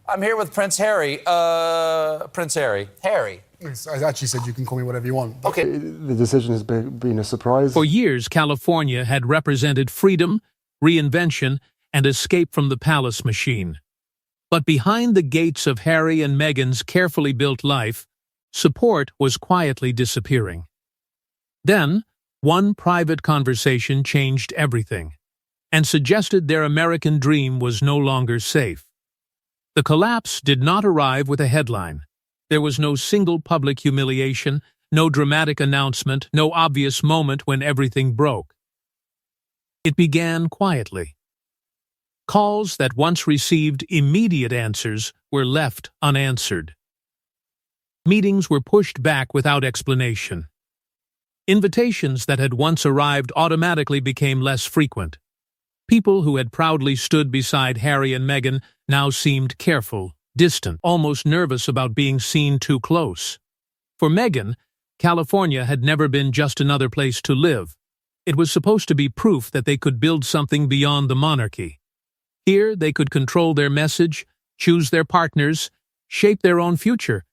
I'm here with Prince Harry. Prince Harry. Harry. I actually said you can call me whatever you want. Okay. The decision has been a surprise. For years, California had represented freedom, reinvention, and escape from the palace machine. But behind the gates of Harry and Meghan's carefully built life, support was quietly disappearing. Then, one private conversation changed everything, and suggested their American dream was no longer safe. The collapse did not arrive with a headline. There was no single public humiliation, no dramatic announcement, no obvious moment when everything broke. It began quietly. Calls that once received immediate answers were left unanswered. Meetings were pushed back without explanation. Invitations that had once arrived automatically became less frequent. People who had proudly stood beside Harry and Meghan now seemed careful, distant, almost nervous about being seen too close. For Meghan, California had never been just another place to live. It was supposed to be proof that they could build something beyond the monarchy. Here they could control their message, choose their partners, shape their own future,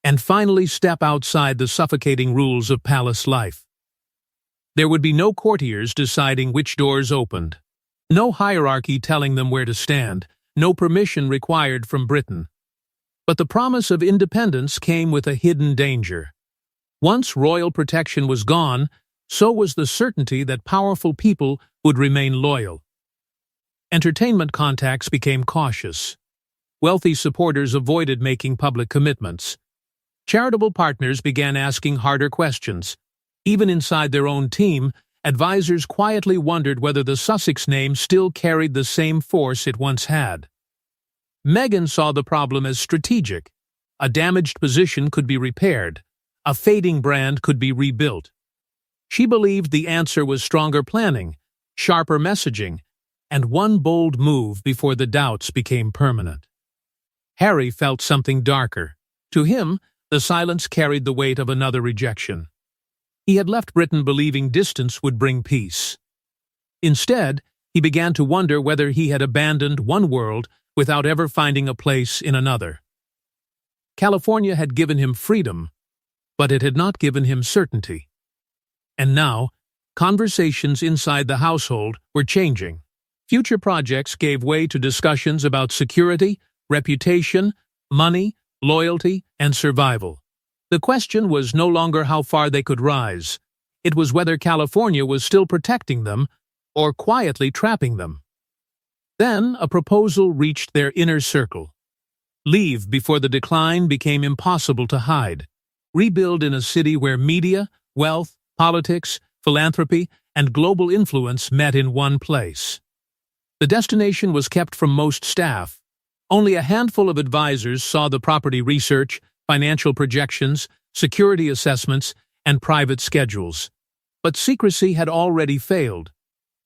and finally step outside the suffocating rules of palace life. There would be no courtiers deciding which doors opened, no hierarchy telling them where to stand, no permission required from Britain. But the promise of independence came with a hidden danger. Once royal protection was gone, so was the certainty that powerful people would remain loyal. Entertainment contacts became cautious. Wealthy supporters avoided making public commitments. Charitable partners began asking harder questions. Even inside their own team, advisors quietly wondered whether the Sussex name still carried the same force it once had. Meghan saw the problem as strategic. A damaged position could be repaired. A fading brand could be rebuilt. She believed the answer was stronger planning, sharper messaging, and one bold move before the doubts became permanent. Harry felt something darker. To him, the silence carried the weight of another rejection. He had left Britain believing distance would bring peace. Instead, he began to wonder whether he had abandoned one world without ever finding a place in another. California had given him freedom, but it had not given him certainty. And now, conversations inside the household were changing. Future projects gave way to discussions about security, reputation, money, loyalty, and survival. The question was no longer how far they could rise. It was whether California was still protecting them or quietly trapping them. Then a proposal reached their inner circle. Leave before the decline became impossible to hide. Rebuild in a city where media, wealth, politics, philanthropy, and global influence met in one place. The destination was kept from most staff. Only a handful of advisors saw the property research, financial projections, security assessments, and private schedules. But secrecy had already failed.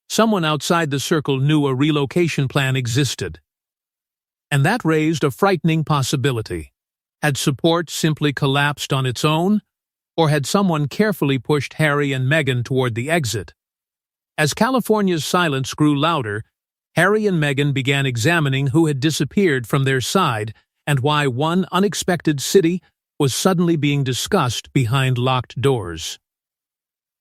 Someone outside the circle knew a relocation plan existed. And that raised a frightening possibility. Had support simply collapsed on its own, or had someone carefully pushed Harry and Meghan toward the exit? As California's silence grew louder, Harry and Meghan began examining who had disappeared from their side and why one unexpected city was suddenly being discussed behind locked doors.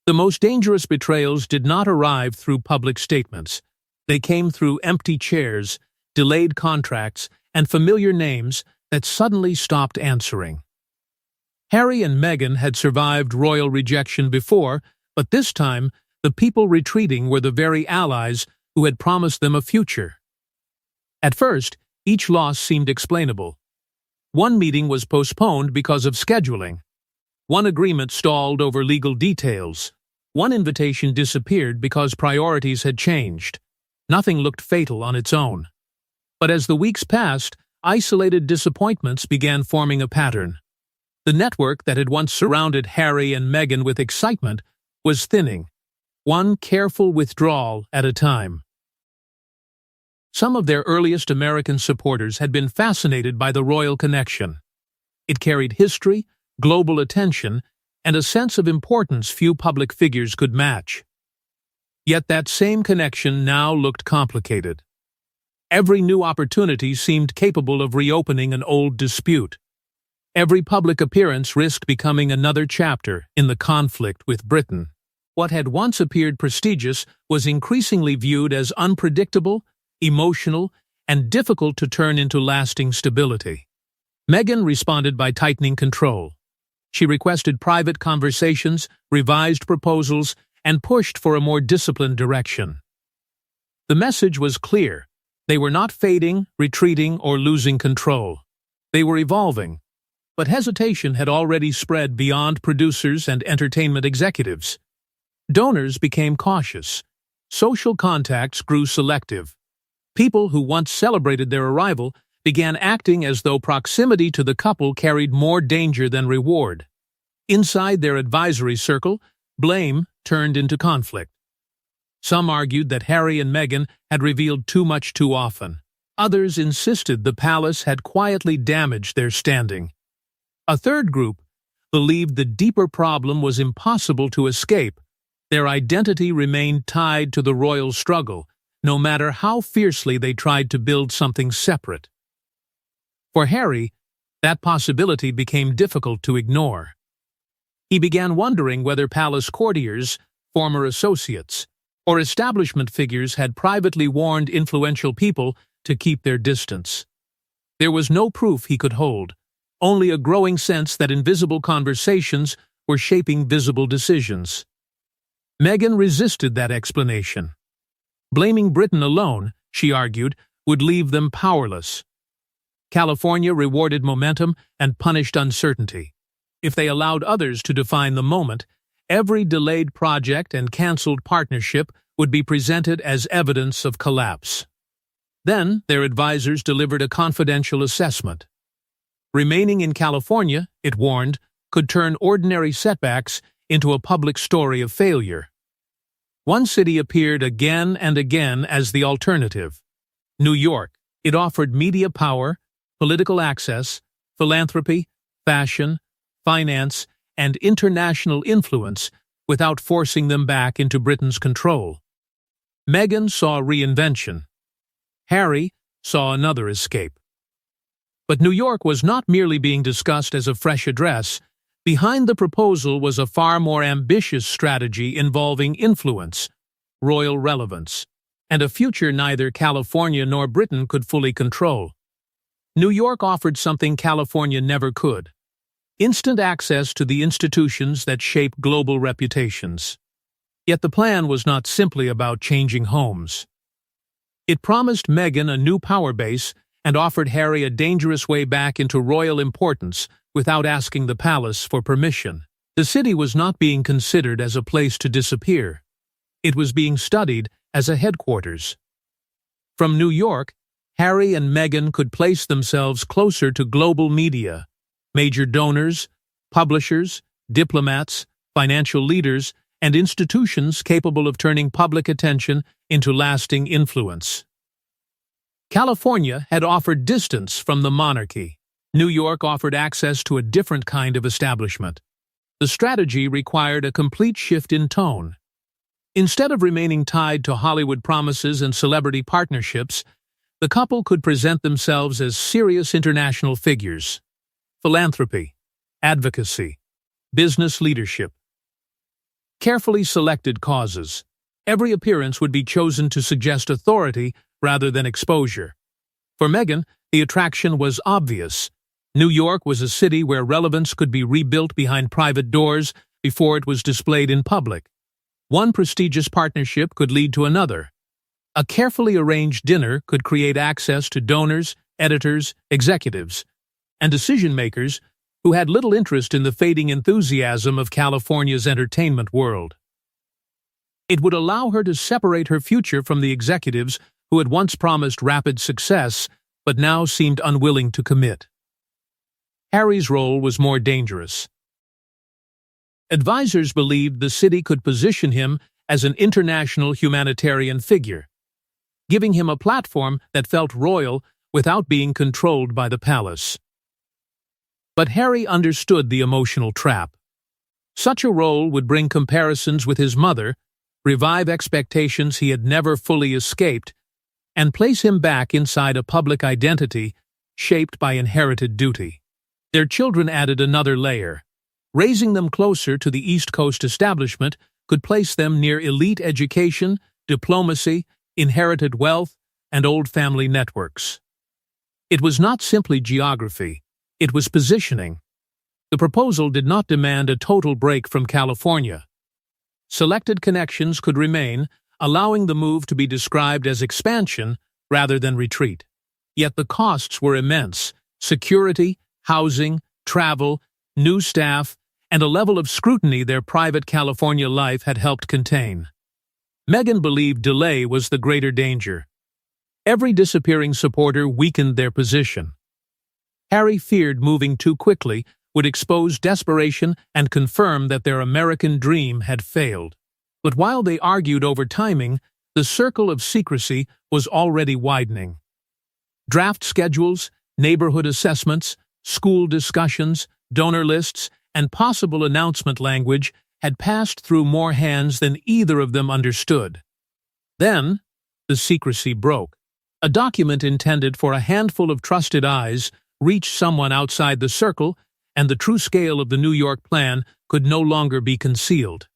The most dangerous betrayals did not arrive through public statements. They came through empty chairs, delayed contracts, and familiar names that suddenly stopped answering. Harry and Meghan had survived royal rejection before, but this time the people retreating were the very allies who had promised them a future. At first, each loss seemed explainable. One meeting was postponed because of scheduling. One agreement stalled over legal details. One invitation disappeared because priorities had changed. Nothing looked fatal on its own. But as the weeks passed, isolated disappointments began forming a pattern. The network that had once surrounded Harry and Meghan with excitement was thinning, one careful withdrawal at a time. Some of their earliest American supporters had been fascinated by the royal connection. It carried history, global attention, and a sense of importance few public figures could match. Yet that same connection now looked complicated. Every new opportunity seemed capable of reopening an old dispute. Every public appearance risked becoming another chapter in the conflict with Britain. What had once appeared prestigious was increasingly viewed as unpredictable, emotional, and difficult to turn into lasting stability. Meghan responded by tightening control. She requested private conversations, revised proposals, and pushed for a more disciplined direction. The message was clear. They were not fading, retreating, or losing control. They were evolving. But hesitation had already spread beyond producers and entertainment executives. Donors became cautious. Social contacts grew selective. People who once celebrated their arrival began acting as though proximity to the couple carried more danger than reward. Inside their advisory circle, blame turned into conflict. Some argued that Harry and Meghan had revealed too much too often. Others insisted the palace had quietly damaged their standing. A third group believed the deeper problem was impossible to escape. Their identity remained tied to the royal struggle, no matter how fiercely they tried to build something separate. For Harry, that possibility became difficult to ignore. He began wondering whether palace courtiers, former associates, or establishment figures had privately warned influential people to keep their distance. There was no proof he could hold, only a growing sense that invisible conversations were shaping visible decisions. Meghan resisted that explanation. Blaming Britain alone, she argued, would leave them powerless. California rewarded momentum and punished uncertainty. If they allowed others to define the moment, every delayed project and cancelled partnership would be presented as evidence of collapse. Then, their advisors delivered a confidential assessment. Remaining in California, it warned, could turn ordinary setbacks into a public story of failure. One city appeared again and again as the alternative. New York. It offered media power, political access, philanthropy, fashion, finance, and international influence without forcing them back into Britain's control. Meghan saw reinvention. Harry saw another escape. But New York was not merely being discussed as a fresh address. Behind the proposal was a far more ambitious strategy involving influence, royal relevance, and a future neither California nor Britain could fully control. New York offered something California never could: instant access to the institutions that shape global reputations. Yet the plan was not simply about changing homes. It promised Meghan a new power base and offered Harry a dangerous way back into royal importance without asking the palace for permission. The city was not being considered as a place to disappear. It was being studied as a headquarters. From New York, Harry and Meghan could place themselves closer to global media, major donors, publishers, diplomats, financial leaders, and institutions capable of turning public attention into lasting influence. California had offered distance from the monarchy. New York offered access to a different kind of establishment. The strategy required a complete shift in tone. Instead of remaining tied to Hollywood promises and celebrity partnerships, the couple could present themselves as serious international figures. Philanthropy, advocacy, business leadership. Carefully selected causes. Every appearance would be chosen to suggest authority rather than exposure. For Meghan, the attraction was obvious. New York was a city where relevance could be rebuilt behind private doors before it was displayed in public. One prestigious partnership could lead to another. A carefully arranged dinner could create access to donors, editors, executives, and decision-makers who had little interest in the fading enthusiasm of California's entertainment world. It would allow her to separate her future from the executives who had once promised rapid success but now seemed unwilling to commit. Harry's role was more dangerous. Advisors believed the city could position him as an international humanitarian figure, giving him a platform that felt royal without being controlled by the palace. But Harry understood the emotional trap. Such a role would bring comparisons with his mother, revive expectations he had never fully escaped, and place him back inside a public identity shaped by inherited duty. Their children added another layer. Raising them closer to the East Coast establishment could place them near elite education, diplomacy, inherited wealth, and old family networks. It was not simply geography, it was positioning. The proposal did not demand a total break from California. Selected connections could remain, allowing the move to be described as expansion rather than retreat. Yet the costs were immense: security, housing, travel, new staff, and a level of scrutiny their private California life had helped contain. Meghan believed delay was the greater danger. Every disappearing supporter weakened their position. Harry feared moving too quickly would expose desperation and confirm that their American dream had failed. But while they argued over timing, the circle of secrecy was already widening. Draft schedules, neighborhood assessments, school discussions, donor lists, and possible announcement language had passed through more hands than either of them understood. Then, the secrecy broke. A document intended for a handful of trusted eyes reached someone outside the circle, and the true scale of the New York plan could no longer be concealed.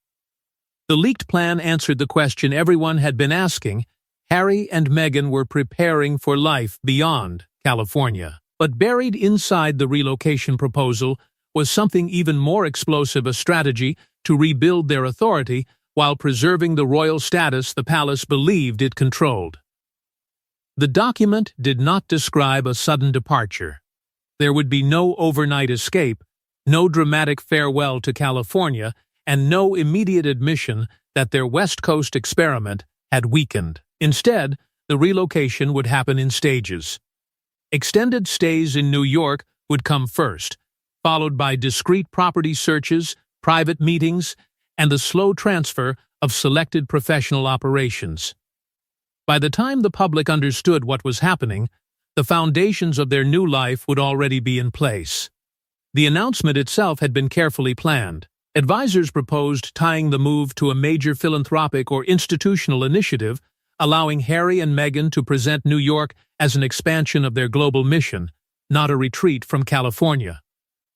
The leaked plan answered the question everyone had been asking. Harry and Meghan were preparing for life beyond California. But buried inside the relocation proposal was something even more explosive: a strategy to rebuild their authority while preserving the royal status the palace believed it controlled. The document did not describe a sudden departure. There would be no overnight escape, no dramatic farewell to California, and no immediate admission that their West Coast experiment had weakened. Instead, the relocation would happen in stages. Extended stays in New York would come first, followed by discreet property searches, private meetings, and the slow transfer of selected professional operations. By the time the public understood what was happening, the foundations of their new life would already be in place. The announcement itself had been carefully planned. Advisors proposed tying the move to a major philanthropic or institutional initiative, allowing Harry and Meghan to present New York as an expansion of their global mission, not a retreat from California.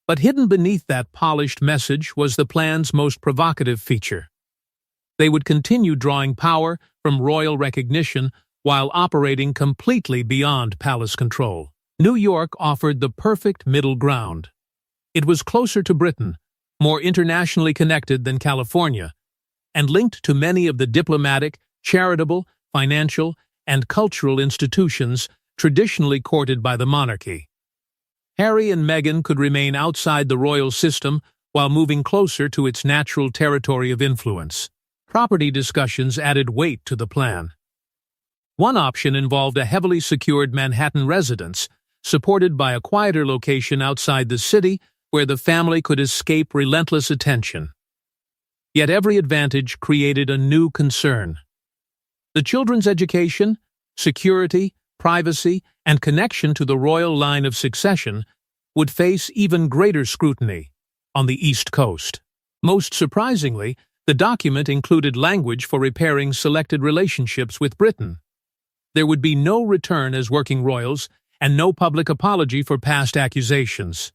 But hidden beneath that polished message was the plan's most provocative feature. They would continue drawing power from royal recognition while operating completely beyond palace control. New York offered the perfect middle ground. It was closer to Britain, more internationally connected than California, and linked to many of the diplomatic, charitable, financial, and cultural institutions traditionally courted by the monarchy. Harry and Meghan could remain outside the royal system while moving closer to its natural territory of influence. Property discussions added weight to the plan. One option involved a heavily secured Manhattan residence, supported by a quieter location outside the city where the family could escape relentless attention. Yet every advantage created a new concern. The children's education, security, privacy, and connection to the royal line of succession would face even greater scrutiny on the East Coast. Most surprisingly, the document included language for repairing selected relationships with Britain. There would be no return as working royals and no public apology for past accusations.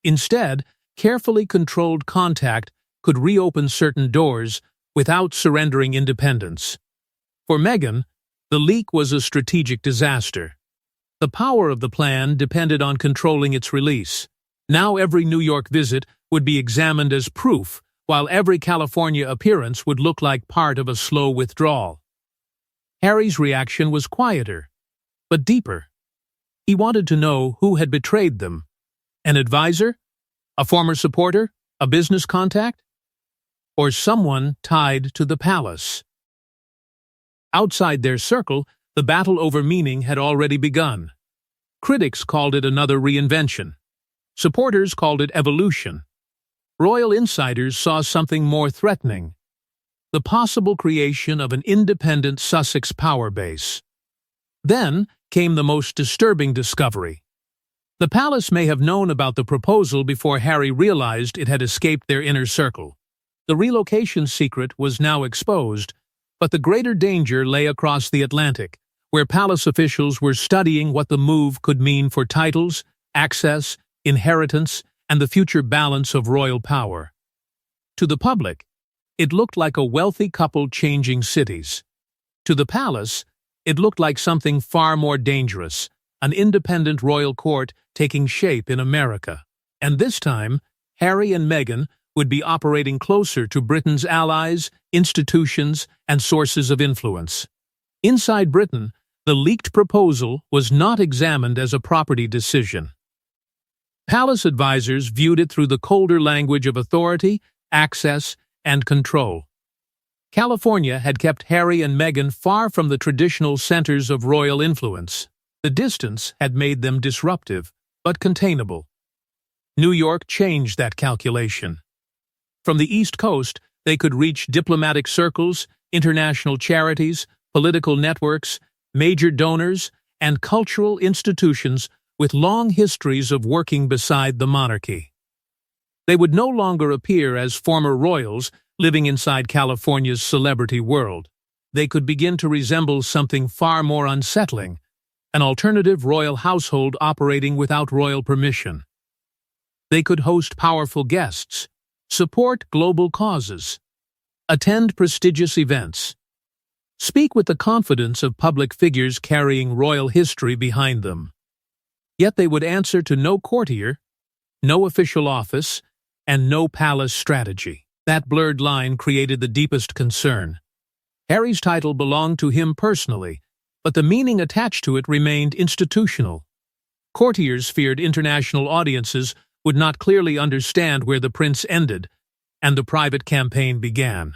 Instead, carefully controlled contact could reopen certain doors without surrendering independence. For Meghan, the leak was a strategic disaster. The power of the plan depended on controlling its release. Now every New York visit would be examined as proof, while every California appearance would look like part of a slow withdrawal. Harry's reaction was quieter, but deeper. He wanted to know who had betrayed them. An advisor? A former supporter? A business contact? Or someone tied to the palace? Outside their circle, the battle over meaning had already begun. Critics called it another reinvention. Supporters called it evolution. Royal insiders saw something more threatening: the possible creation of an independent Sussex power base. Then came the most disturbing discovery. The palace may have known about the proposal before Harry realized it had escaped their inner circle. The relocation secret was now exposed, but the greater danger lay across the Atlantic, where palace officials were studying what the move could mean for titles, access, inheritance, and the future balance of royal power. To the public, it looked like a wealthy couple changing cities. To the palace, it looked like something far more dangerous, an independent royal court taking shape in America. And this time, Harry and Meghan would be operating closer to Britain's allies, institutions, and sources of influence. Inside Britain, the leaked proposal was not examined as a property decision. Palace advisors viewed it through the colder language of authority, access, and control. California had kept Harry and Meghan far from the traditional centers of royal influence. The distance had made them disruptive, but containable. New York changed that calculation. From the East Coast, they could reach diplomatic circles, international charities, political networks, major donors, and cultural institutions with long histories of working beside the monarchy. They would no longer appear as former royals living inside California's celebrity world. They could begin to resemble something far more unsettling, an alternative royal household operating without royal permission. They could host powerful guests, support global causes, attend prestigious events, speak with the confidence of public figures carrying royal history behind them. Yet they would answer to no courtier, no official office, and no palace strategy. That blurred line created the deepest concern. Harry's title belonged to him personally, but the meaning attached to it remained institutional. Courtiers feared international audiences would not clearly understand where the prince ended and the private campaign began.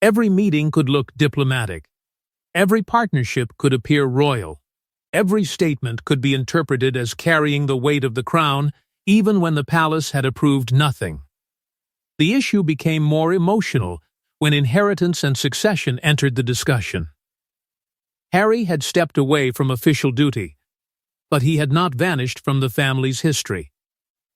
Every meeting could look diplomatic. Every partnership could appear royal. Every statement could be interpreted as carrying the weight of the crown, even when the palace had approved nothing. The issue became more emotional when inheritance and succession entered the discussion. Harry had stepped away from official duty, but he had not vanished from the family's history.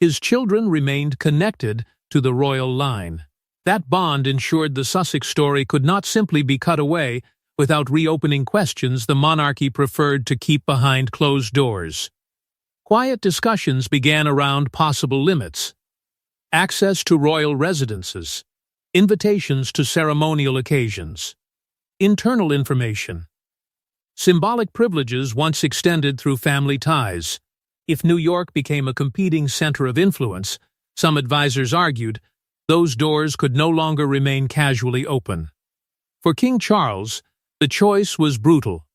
His children remained connected to the royal line. That bond ensured the Sussex story could not simply be cut away without reopening questions the monarchy preferred to keep behind closed doors. Quiet discussions began around possible limits: access to royal residences, invitations to ceremonial occasions, internal information, symbolic privileges once extended through family ties. If New York became a competing center of influence, some advisors argued, those doors could no longer remain casually open. For King Charles, the choice was brutal.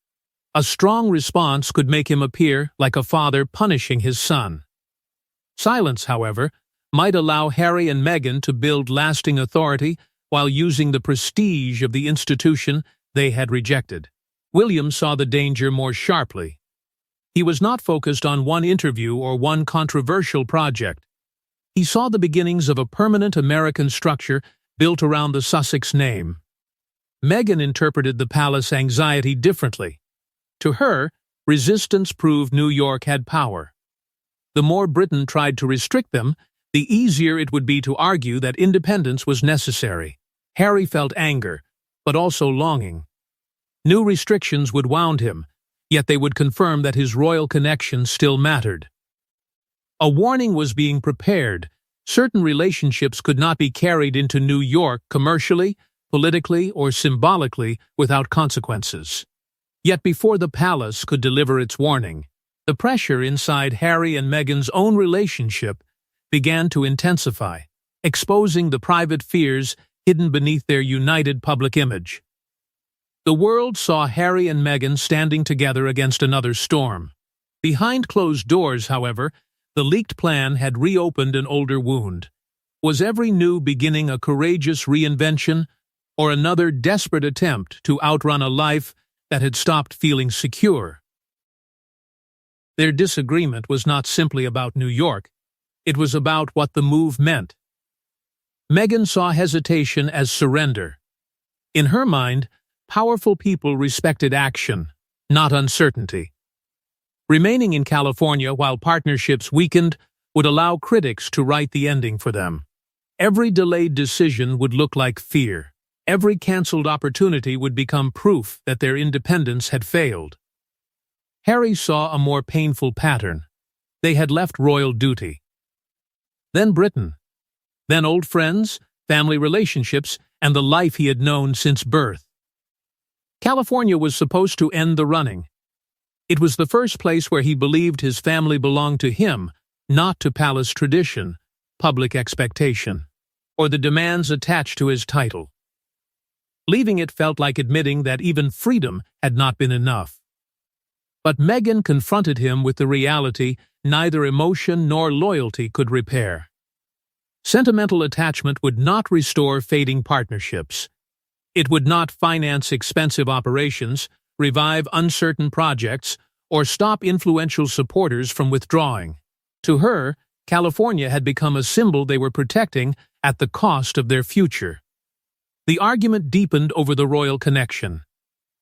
A strong response could make him appear like a father punishing his son. Silence, however, might allow Harry and Meghan to build lasting authority while using the prestige of the institution they had rejected. William saw the danger more sharply. He was not focused on one interview or one controversial project. He saw the beginnings of a permanent American structure built around the Sussex name. Meghan interpreted the palace anxiety differently. To her, resistance proved New York had power. The more Britain tried to restrict them, the easier it would be to argue that independence was necessary. Harry felt anger, but also longing. New restrictions would wound him, yet they would confirm that his royal connection still mattered. A warning was being prepared. Certain relationships could not be carried into New York commercially, politically, or symbolically without consequences. Yet before the palace could deliver its warning, the pressure inside Harry and Meghan's own relationship began to intensify, exposing the private fears hidden beneath their united public image. The world saw Harry and Meghan standing together against another storm. Behind closed doors, however, the leaked plan had reopened an older wound. Was every new beginning a courageous reinvention, or another desperate attempt to outrun a life that had stopped feeling secure? Their disagreement was not simply about New York. It was about what the move meant. Meghan saw hesitation as surrender. In her mind, powerful people respected action, not uncertainty. Remaining in California while partnerships weakened would allow critics to write the ending for them. Every delayed decision would look like fear. Every cancelled opportunity would become proof that their independence had failed. Harry saw a more painful pattern. They had left royal duty. Then Britain. Then old friends, family relationships, and the life he had known since birth. California was supposed to end the running. It was the first place where he believed his family belonged to him, not to palace tradition, public expectation, or the demands attached to his title. Leaving it felt like admitting that even freedom had not been enough. But Meghan confronted him with the reality neither emotion nor loyalty could repair. Sentimental attachment would not restore fading partnerships. It would not finance expensive operations, revive uncertain projects, or stop influential supporters from withdrawing. To her, California had become a symbol they were protecting at the cost of their future. The argument deepened over the royal connection.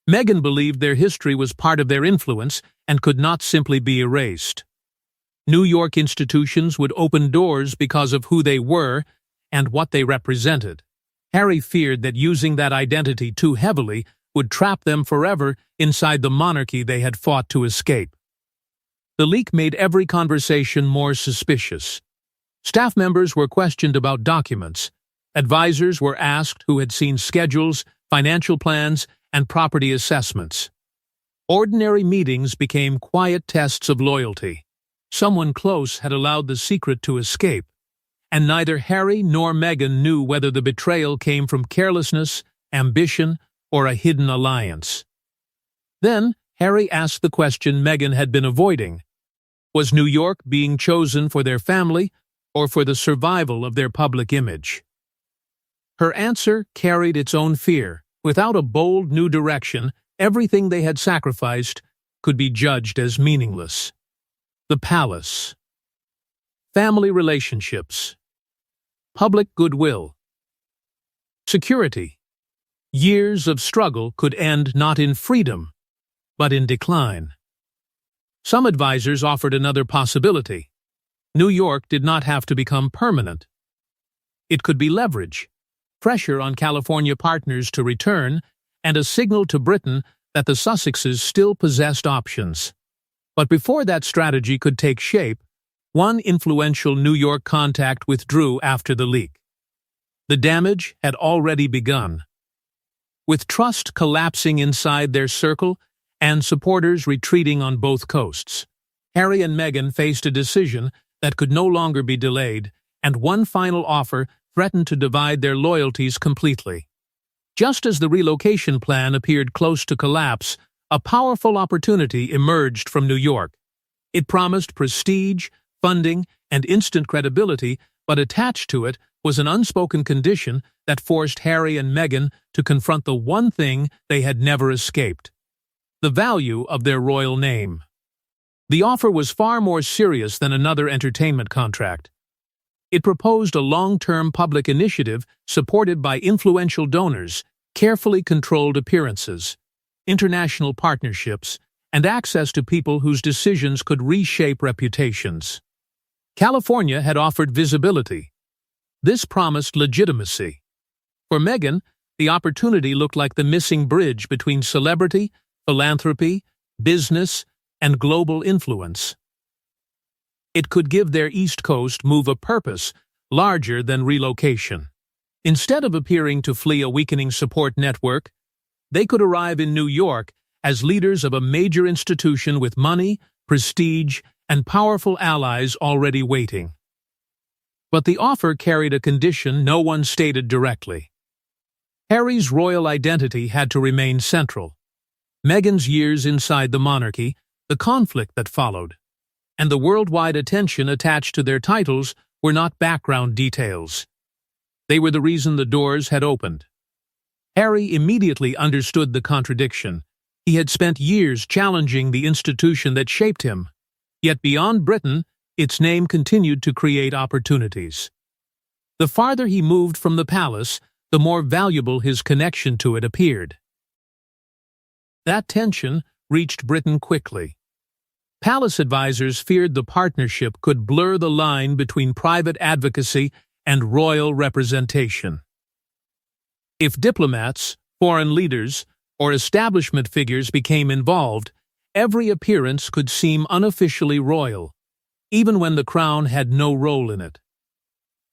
Meghan believed their history was part of their influence and could not simply be erased. New York institutions would open doors because of who they were and what they represented. Harry feared that using that identity too heavily would trap them forever inside the monarchy they had fought to escape. The leak made every conversation more suspicious. Staff members were questioned about documents. Advisors were asked who had seen schedules, financial plans, and property assessments. Ordinary meetings became quiet tests of loyalty. Someone close had allowed the secret to escape, and neither Harry nor Meghan knew whether the betrayal came from carelessness, ambition, or a hidden alliance. Then, Harry asked the question Meghan had been avoiding. Was New York being chosen for their family or for the survival of their public image? Her answer carried its own fear. Without a bold new direction, everything they had sacrificed could be judged as meaningless. The palace. Family relationships. Public goodwill. Security. Years of struggle could end not in freedom, but in decline. Some advisors offered another possibility. New York did not have to become permanent. It could be leverage, pressure on California partners to return, and a signal to Britain that the Sussexes still possessed options. But before that strategy could take shape, one influential New York contact withdrew after the leak. The damage had already begun. With trust collapsing inside their circle and supporters retreating on both coasts, Harry and Meghan faced a decision that could no longer be delayed, and one final offer threatened to divide their loyalties completely. Just as the relocation plan appeared close to collapse, a powerful opportunity emerged from New York. It promised prestige, funding, and instant credibility, but attached to it was an unspoken condition that forced Harry and Meghan to confront the one thing they had never escaped: the value of their royal name. The offer was far more serious than another entertainment contract. It proposed a long-term public initiative supported by influential donors, carefully controlled appearances, international partnerships, and access to people whose decisions could reshape reputations. California had offered visibility. This promised legitimacy. For Meghan, the opportunity looked like the missing bridge between celebrity, philanthropy, business, and global influence. It could give their East Coast move a purpose larger than relocation. Instead of appearing to flee a weakening support network, they could arrive in New York as leaders of a major institution with money, prestige, and powerful allies already waiting. But the offer carried a condition no one stated directly. Harry's royal identity had to remain central. Meghan's years inside the monarchy, the conflict that followed, and the worldwide attention attached to their titles were not background details. They were the reason the doors had opened. Harry immediately understood the contradiction. He had spent years challenging the institution that shaped him. Yet beyond Britain, its name continued to create opportunities. The farther he moved from the palace, the more valuable his connection to it appeared. That tension reached Britain quickly. Palace advisors feared the partnership could blur the line between private advocacy and royal representation. If diplomats, foreign leaders, or establishment figures became involved, Every appearance could seem unofficially royal, even when the crown had no role in it.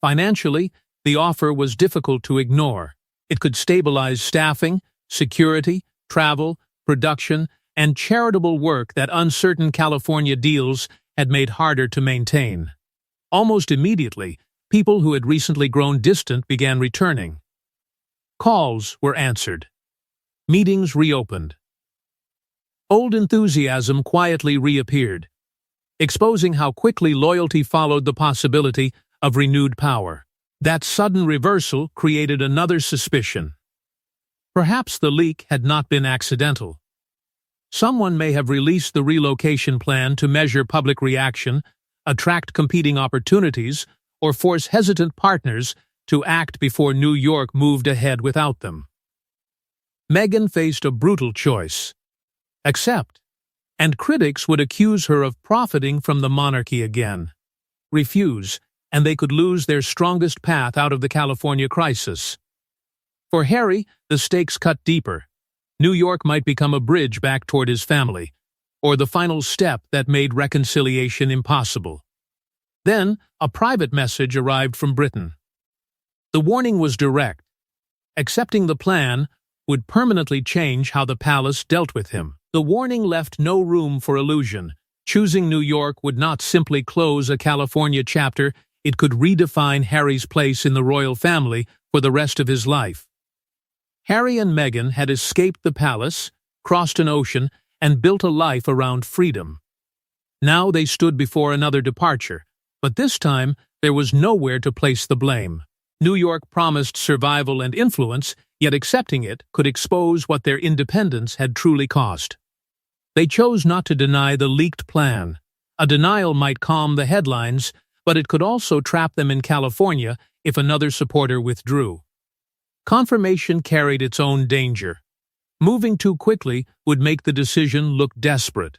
Financially, the offer was difficult to ignore. It could stabilize staffing, security, travel, production, and charitable work that uncertain California deals had made harder to maintain. Almost immediately, people who had recently grown distant began returning. Calls were answered. Meetings reopened. Old enthusiasm quietly reappeared, exposing how quickly loyalty followed the possibility of renewed power. That sudden reversal created another suspicion. Perhaps the leak had not been accidental. Someone may have released the relocation plan to measure public reaction, attract competing opportunities, or force hesitant partners to act before New York moved ahead without them. Meghan faced a brutal choice: accept, and critics would accuse her of profiting from the monarchy again. Refuse, and they could lose their strongest path out of the California crisis. For Harry, the stakes cut deeper. New York might become a bridge back toward his family, or the final step that made reconciliation impossible. Then, a private message arrived from Britain. The warning was direct. Accepting the plan would permanently change how the palace dealt with him. The warning left no room for illusion. Choosing New York would not simply close a California chapter, it could redefine Harry's place in the royal family for the rest of his life. Harry and Meghan had escaped the palace, crossed an ocean, and built a life around freedom. Now they stood before another departure, but this time there was nowhere to place the blame. New York promised survival and influence, yet accepting it could expose what their independence had truly cost. They chose not to deny the leaked plan. A denial might calm the headlines, but it could also trap them in California if another supporter withdrew. Confirmation carried its own danger. Moving too quickly would make the decision look desperate.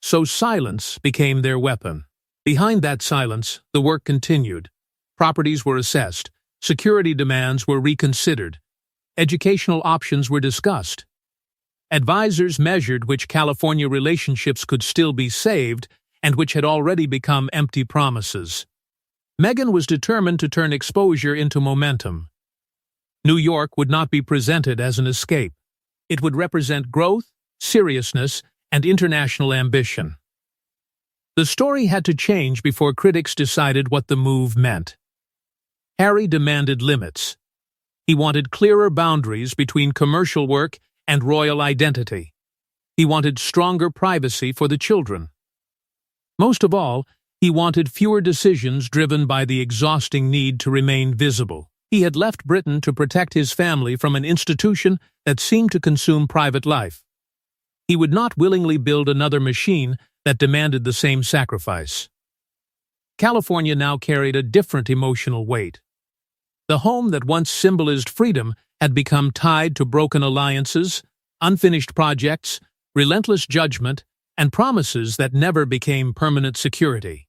So silence became their weapon. Behind that silence, the work continued. Properties were assessed, security demands were reconsidered, educational options were discussed. Advisors measured which California relationships could still be saved and which had already become empty promises. Meghan was determined to turn exposure into momentum. New York would not be presented as an escape. It would represent growth, seriousness, and international ambition. The story had to change before critics decided what the move meant. Harry demanded limits. He wanted clearer boundaries between commercial work and royal identity. He wanted stronger privacy for the children. Most of all, he wanted fewer decisions driven by the exhausting need to remain visible. He had left Britain to protect his family from an institution that seemed to consume private life. He would not willingly build another machine that demanded the same sacrifice. California now carried a different emotional weight. The home that once symbolized freedom had become tied to broken alliances, unfinished projects, relentless judgment, and promises that never became permanent security.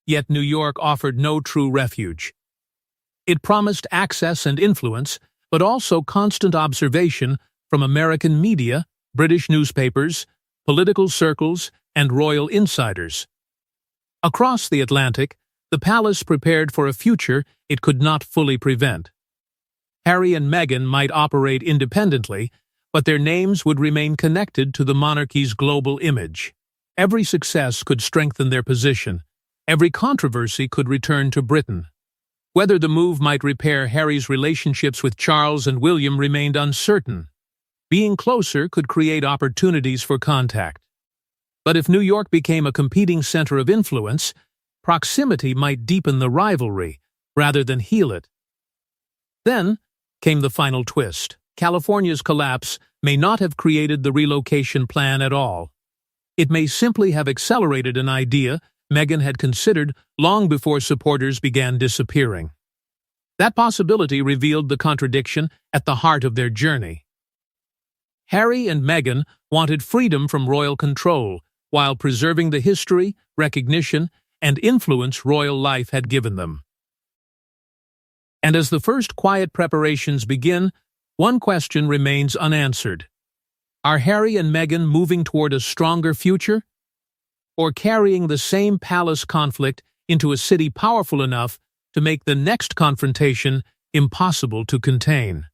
Yet New York offered no true refuge. It promised access and influence, but also constant observation from American media, British newspapers, political circles, and royal insiders. Across the Atlantic, the palace prepared for a future it could not fully prevent. Harry and Meghan might operate independently, but their names would remain connected to the monarchy's global image. Every success could strengthen their position. Every controversy could return to Britain. Whether the move might repair Harry's relationships with Charles and William remained uncertain. Being closer could create opportunities for contact. But if New York became a competing center of influence, proximity might deepen the rivalry rather than heal it. Then came the final twist. California's collapse may not have created the relocation plan at all. It may simply have accelerated an idea Meghan had considered long before supporters began disappearing. That possibility revealed the contradiction at the heart of their journey. Harry and Meghan wanted freedom from royal control, while preserving the history, recognition, and influence royal life had given them. And as the first quiet preparations begin, one question remains unanswered. Are Harry and Meghan moving toward a stronger future? Or carrying the same palace conflict into a city powerful enough to make the next confrontation impossible to contain?